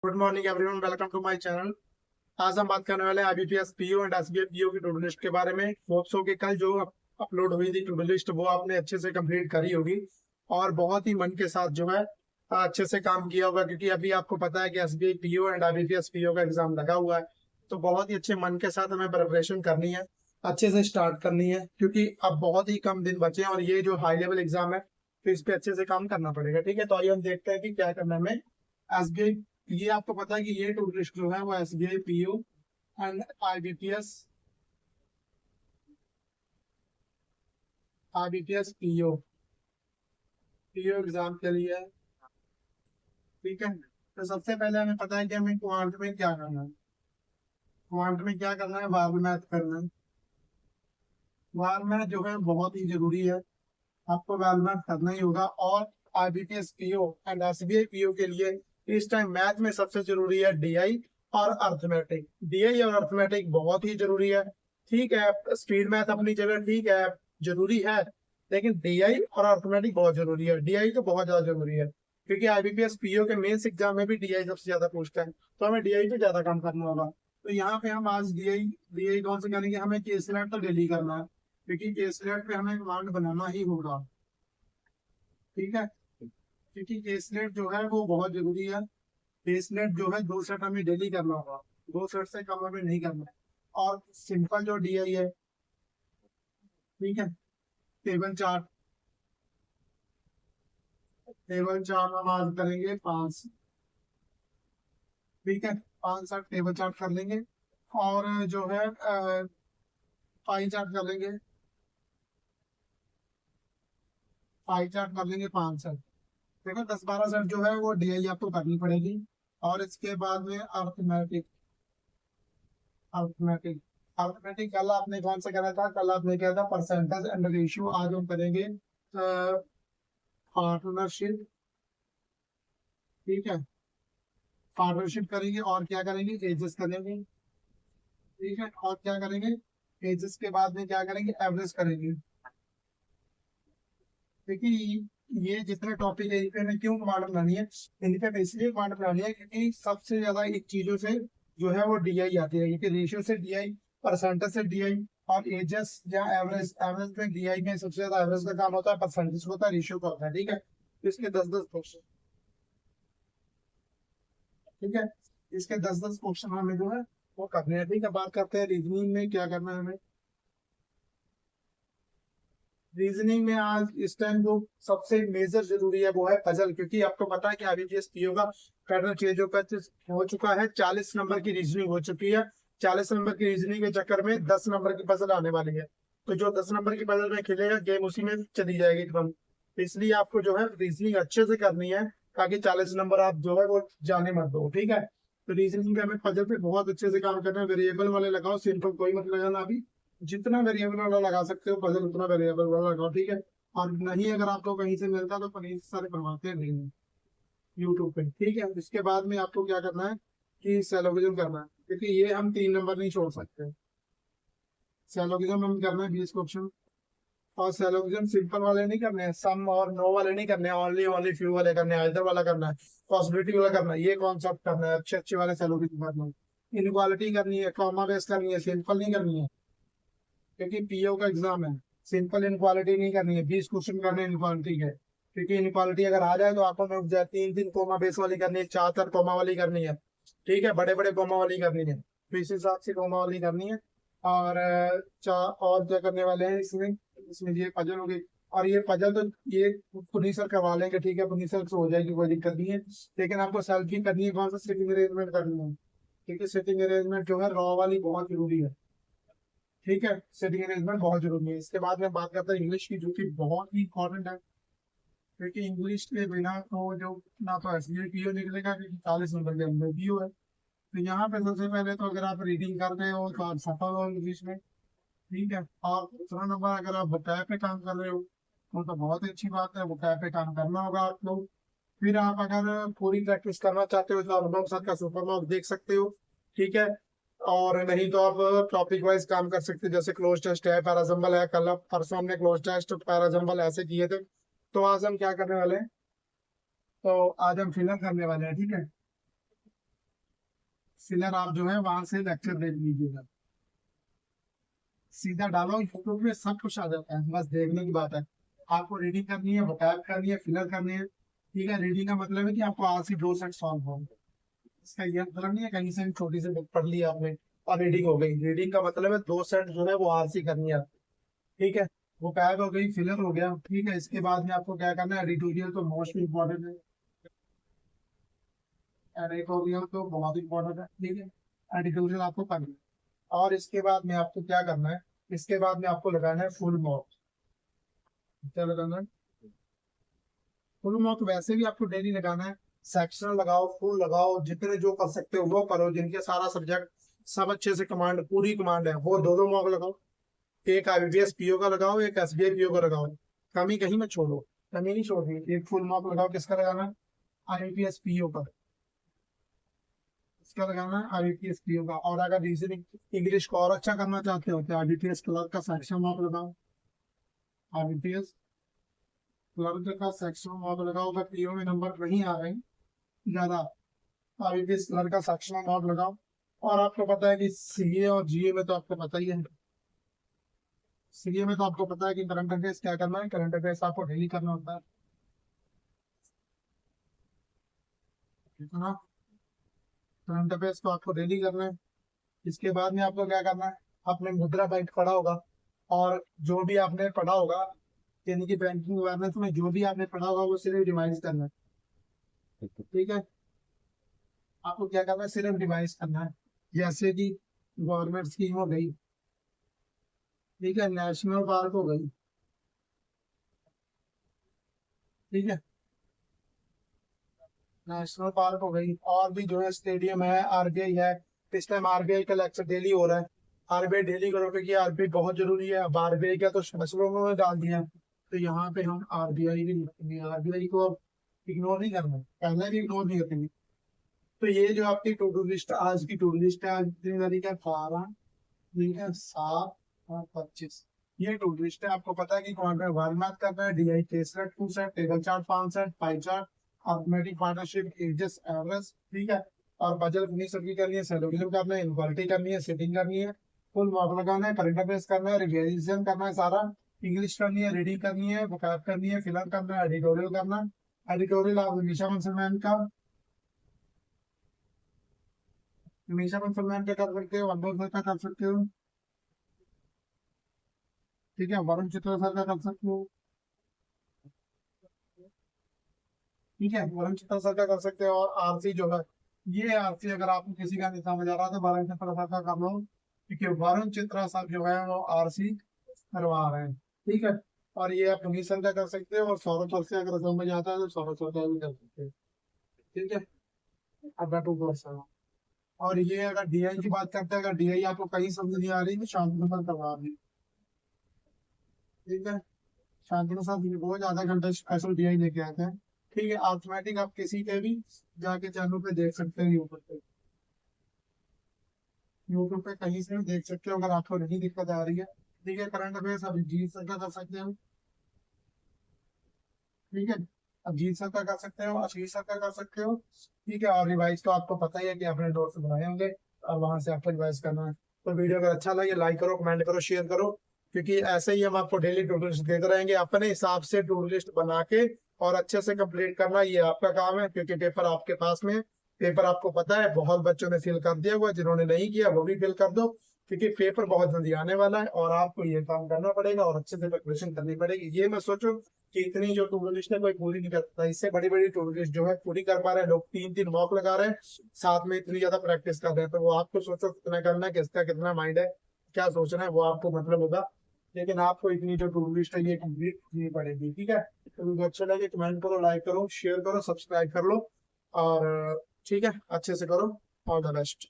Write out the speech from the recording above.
Good morning everyone, welcome to my channel. आज हम बात करने वाले हैं IBPS PO and SBI PO की टू डू लिस्ट के बारे में। होप सो कि कल जो अपलोड हुई थी टू डू लिस्ट वो आपने अच्छे से कंप्लीट करी होगी और बहुत ही मन के साथ जो है अच्छे से काम किया होगा, क्योंकि अभी आपको पता है कि SBI PO and IBPS PO का एग्जाम लगा हुआ है। तो बहुत ही अच्छे मन के साथ हमें प्रिपरेशन करनी है, अच्छे से स्टार्ट करनी है, क्योंकि अब बहुत ही कम दिन बचे हैं और ये जो हाई लेवल एग्जाम है तो इस पे अच्छे से काम करना पड़ेगा। ठीक है, तो आइए हम देखते हैं कि क्या करना है हमें। एसबीआई, ये आपको पता है कि ये टू लिस्ट जो है वो SBI PO and IBPS IBPS PO PO exam के लिए है। ठीक है, तो सबसे पहले हमें पता है कि हमें क्वांट में क्या करना है। क्वांट में क्या करना है, वार मैथ करना है। वार मैथ जो है बहुत ही जरूरी है, आपको वार मैथ करना ही होगा। और IBPS PO and SBI PO के लिए इस टाइम मैथ में सबसे जरूरी है डीआई और अर्थमेटिक। डीआई और अर्थमेटिक बहुत ही जरूरी है। ठीक है, स्पीड मैथ अपनी जगह ठीक है, जरूरी है, लेकिन डीआई और अर्थमेटिक बहुत जरूरी है। डीआई तो बहुत ज्यादा जरूरी है, क्योंकि आईबीपीएस पीओ के मेंस एग्जाम में भी डीआई सबसे ज्यादा पूछता है, तो हमें डीआई पे ज्यादा काम करना होगा। तो यहाँ पे हम आज डीआई डीआई कौन से करेंगे, हमें केस लेट तो डेली करना है, क्योंकि केस लेट पे हमें कमांड बनाना ही होगा। ठीक है, क्योंकि केसलेट जो है वो बहुत जरूरी है। केसलेट जो है 2 सेट हमें डेली करना होगा, 2 सेट से कम हमें नहीं करना है। और सिंपल जो डीआई है, ठीक है, टेबल चार्ट, टेबल चार्ट हम आज करेंगे 5। ठीक है, 5 सेट टेबल चार्ट कर लेंगे। और जो है पाई चार्ट कर लेंगे, पाई चार्ट कर लेंगे 5 सेट। देखो 10-12 सेट जो है वो डीआई आपको करनी पड़ेगी। और इसके बाद में अर्थमेटिक। अर्थमेटिक अर्थमेटिक कल आपने कौन सा करा था, कल आपने किया था परसेंटेज एंड रेशियो। आज हम करेंगे पार्टनरशिप। ठीक है, पार्टनरशिप करेंगे और क्या करेंगे, एजेस करेंगे। ठीक है, और क्या करेंगे, एजेस के बाद में क्या करेंगे, एवरेज करेंगे। देखिए, ये जितने टॉपिक है इनपे हमें क्यों कमांड बनानी है, इनपे तो इसलिए कमांड बनानी है क्योंकि सबसे ज्यादा इन चीजों से जो है वो डीआई आती है, क्योंकि रेशियो से डीआई, परसेंटेज से डीआई, और एजेस या एवरेज, एवरेज में डीआई में सबसे ज्यादा एवरेज का काम होता है, परसेंटेज का होता है, रेशियो का होता है। ठीक है, तो इसके 10-10 क्वेश्चन। ठीक है, इसके 10-10 क्वेश्चन हमें जो है वो करने हैं। ठीक है, बात करते हैं रीजनिंग में क्या करना है हमें। रीजनिंग में आज इस टाइम जो सबसे मेजर जरूरी है वो है पजल, क्योंकि आपको पता है कि आईबीपीएस पीओ का पैटर्न चेंज हो चुका है। 40 नंबर की रीजनिंग हो चुकी है। 40 नंबर की रीजनिंग के चक्कर में 10 नंबर की पजल आने वाली है। तो जो 10 नंबर की पजल में खेलेगा गेम उसी में चली जाएगी एकदम। तो इसलिए आपको जो है रीजनिंग अच्छे से करनी है, ताकि 40 नंबर आप जो है वो जाने मत दो। ठीक है, तो रीजनिंग में हमें पजल पे बहुत अच्छे से काम करना है। वेरिएबल वाले लगाओ, सिंपल कोई मत लगाना अभी। जितना वेरिएबल वाला लगा सकते हो पजल उतना वेरिएबल वाला लगाओ। ठीक है, और नहीं अगर आपको कहीं से मिलता तो कहीं से सारे बनवाते नहीं यूट्यूब पे। ठीक है, इसके बाद में आपको क्या करना है कि सेलोगिज्म करना है, क्योंकि ये हम 3 नंबर नहीं छोड़ सकते। सेलोगिज्म हम करना है 20 क्वेश्चन। और सेलोगिज्म सिंपल वाले नहीं करने हैं, सम और नो वाले नहीं करने हैं, ओनली ओनली फ्यू वाले करने हैं, इधर वाला करना है, पॉसिबिलिटी वाला करना है, ये कॉन्सेप्ट करना है, अच्छे अच्छे वाले सेलोगिज्म करना है। इनक्वालिटी करनी है, कॉमा बेस करनी है, सिंपल नहीं करनी है, क्योंकि पीओ का एग्जाम है। सिंपल इनक्वालिटी नहीं करनी है, 20 क्वेश्चन करने इनक्वालिटी के, क्योंकि इनक्वालिटी अगर आ जाए तो आंखों में उठ जाए। 3-3 कोमा बेस वाली करनी है, 4-4 कोमा वाली करनी है। ठीक है, बड़े बड़े कोमा वाली करनी है, तो इस हिसाब से कोमा वाली करनी है। और और क्या करने वाले हैं इसमें, इसमें ये पजल हो गई। और ये पजल तो ये पुनीत सर करवा लेंगे। ठीक है, पुनीत सर से हो जाएगी, कोई दिक्कत नहीं है। लेकिन आपको सेल्फी करनी है, कौन सा, सिटिंग अरेंजमेंट करनी है, क्योंकि सिटिंग अरेंजमेंट जो है रॉ वाली बहुत जरूरी है। ठीक है, सिटिंग अरेंजमेंट बहुत जरूरी है। इसके बाद में बात करते हैं इंग्लिश की, जो कि बहुत ही इंपॉर्टेंट है, क्योंकि इंग्लिश के बिना तो जो ना तो एसबीआई पीओ निकलेगा, क्योंकि 40 नंबर के अंदर पीओ है। तो यहाँ पे सबसे पहले तो अगर आप रीडिंग कर रहे हो तो आप सफल हो इंग्लिश में। ठीक है, और दूसरा नंबर अगर आप वोकैब पे काम कर रहे हो तो बहुत ही अच्छी बात है, वोकैब पे काम करना होगा आपको। फिर आप अगर पूरी प्रैक्टिस करना चाहते हो तो आप अनुपम सर का सुपर मॉक देख सकते हो। ठीक है, और नहीं तो आप टॉपिक वाइज काम कर सकते हो, जैसे क्लोज टेस्ट है, पैराजम्बल है, कल परसों हमने क्लोज टेस्ट पैराजम्बल ऐसे किए थे। तो आज हम क्या करने वाले हैं, तो आज हम फिलर करने वाले हैं। ठीक है, फिलर आप जो है वहां से लेक्चर देख लीजिएगा, सीधा डालो यूट्यूब में, सब कुछ आ जाता है, बस देखने की बात है। आपको रीडिंग करनी है, वोकैब करनी है, फिलर करनी है। ठीक है, रीडिंग का मतलब है कि आपको आज की 2 सेट सॉल्व हो, इसका ये मतलब नहीं है कहीं से भी छोटी सी बुक पढ़ ली आपने और रीडिंग हो गई। रीडिंग का मतलब है 2 सेट जो है वो आरसी करनी है। ठीक है, वो कैब हो गई, फिलर हो गया। ठीक है, इसके बाद में आपको क्या करना है, एडिटोरियल तो मोस्ट इम्पोर्टेंट है, एडिटोरियल तो बहुत इंपॉर्टेंट है। ठीक है, एडिटोरियल आपको करना है। और इसके बाद में आपको क्या करना है, इसके बाद में आपको लगाना है फुल मॉक। क्या लगाना है, फुल मॉक वैसे भी आपको डेली लगाना है। सेक्शनल लगाओ, फुल लगाओ, जितने जो कर सकते हो वो करो, जिनके सारा सब्जेक्ट सब अच्छे से कमांड, पूरी कमांड है, वो 2-2 मॉक लगाओ। एक आईबीपीएस पीओ का लगाओ, एक एसबीआई पीओ का लगाओ, कमी कहीं मत छोड़ो, कमी नहीं छोड़नी। एक फुल मॉक लगाओ, किसका लगाना, आईबीपीएस पीओ का, इसका लगाना है आईबीपीएस पीओ का। और अगर रीजनिंग इंग्लिश को और अच्छा करना चाहते हो तो आईबीपीएस क्लर्क का सेक्शन मॉक लगाओ, आईबीपीएस क्लर्क का सेक्शन मॉक लगाओ। अगर पीओ में नंबर नहीं आ रहे ज्यादा, आईबीपीएस क्लर्क का सेक्शन मॉक लगाओ। और आपको पता है कि सीए और जीए में तो आपको पता ही है, सीए में तो आपको पता है कि करंट अफेयर्स क्या करना है, करंट अफेयर्स आपको डेली करना होता है ना, करंट अफेयर्स को आपको डेली करना है। इसके बाद में आपको क्या करना है, आपने मुद्रा बैंक पढ़ा होगा, और जो भी आपने पढ़ा होगा, यानी कि बैंकिंग अवेयरनेस में जो भी आपने पढ़ा होगा वो सिर्फ रिवाइज करना है। ठीक है, आपको क्या करना है, सिर्फ रिवाइज करना है। जैसे कि गवर्नमेंट स्कीम हो गई, ठीक है, नेशनल पार्क हो गई, ठीक है, नेशनल पार्क हो गई, और भी जो है स्टेडियम है, आरबीआई है। इस टाइम आरबीआई का लेक्चर डेली हो रहा है, आरबीआई डेली करो, क्योंकि आरबीआई बहुत जरूरी है। अब आरबीआई का तो फसलों में डाल दिया है, तो यहाँ पे हम आरबीआई भी लिखेंगे, आरबीआई को अब इग्नोर नहीं करना है, पहले भी इग्नोर नहीं करेंगे। तो ये जो आपकी टू डू लिस्ट, आज की टू डू लिस्ट है, आज कितनी तारीख है, 12, ठीक है, 7 और 25, ये टू डू लिस्ट है। आपको पता है कि क्वार्टर 1 मैथ करना है, DI 6 set, 2 set, table chart 5 set, pie chart, arithmetic partnership, ages average, ठीक है, और बजट फिनिश सबकी करनी है, सेलोगिज्म करना है, इनक्वालिटी करनी है, सेटिंग करनी है, फुल मार्क लगाना है, करंट अफेयर्स करना है, रिविजन करना है सारा, इंग्लिश करनी है, रीडिंग करनी है, वोकैब करनी है, फिलर करना है, एडिटोरियल करना है। एडिटोरियल आप निशा मुसलमान का, निशा मुसलमान का कर सकते हो, अनुभव सर का कर सकते हो, ठीक है, वरुण चित्र सर का कर सकते हो, ठीक है, वरुण चित्र सर का कर सकते हो। और आरसी जो है, ये आरसी अगर आपको किसी का नहीं समझ आ रहा तो वरुण चित्र सर का कर लो, क्योंकि वरुण चित्र सर जो है वो आरसी करवा रहे हैं। ठीक है, और ये आप उन्हीं सर का कर सकते हो, और सौरभ सर से अगर समझ आता है तो सौरभ सर का भी कर सकते हो। ठीक है, अब बैठो कोर्स है। और ये अगर डीआई की बात करते हैं, अगर डीआई आपको कहीं समझ नहीं आ रही तो शांति सर करवा रही है। ठीक है, शांतनु साहब रोज आधा घंटा स्पेशल डीआई लेके आते हैं। ठीक है, अर्थमेटिक आप किसी पे भी जाके चैनल पे देख सकते हैं, यूट्यूब पे, यूट्यूब पे कहीं से भी देख सकते हो अगर आपको नहीं दिक्कत आ रही है। ठीक है, करंट अफेयर्स अभी जीत सर का कर सकते हो, ठीक है, अब जीत सर का कर सकते हो, आशीष सर का कर सकते हो। ठीक है, और रिवाइज तो आपको पता ही है कि आपने नोट्स बनाए होंगे, और वहां से आपको रिवाइज करना है। तो वीडियो अगर अच्छा लगे लाइक करो, कमेंट करो, शेयर करो, क्योंकि ऐसे ही हम आपको डेली टू डू लिस्ट देते रहेंगे। अपने हिसाब से टू डू लिस्ट बना के और अच्छे से कंप्लीट करना, ये आपका काम है, क्योंकि पेपर आपके पास में है। पेपर आपको पता है बहुत बच्चों ने फिल कर दिया हुआ, जिन्होंने नहीं किया वो भी फिल कर दो, क्योंकि पेपर बहुत जल्दी आने वाला है और आपको ये काम करना पड़ेगा और अच्छे से प्रिपरेशन करनी पड़ेगी। ये मैं सोचो कि इतनी जो टू डू लिस्ट है कोई पूरी नहीं करता, इससे बड़ी बड़ी टू डू लिस्ट जो है पूरी कर पा रहे हैं लोग, 3-3 मॉक लगा रहे हैं, साथ में इतनी ज्यादा प्रैक्टिस कर रहे हैं। तो वो आपको सोचो कितना करना है, किसका कितना माइंड है, क्या सोचना है, वो आपको मतलब होगा। लेकिन आपको इतनी जो टू डू लिस्ट है ये कंप्लीट करनी पड़ेगी। ठीक है, तो वीडियो अच्छा लगे कमेंट करो, लाइक करो, शेयर करो, सब्सक्राइब कर लो, और ठीक है, अच्छे से करो। All the best.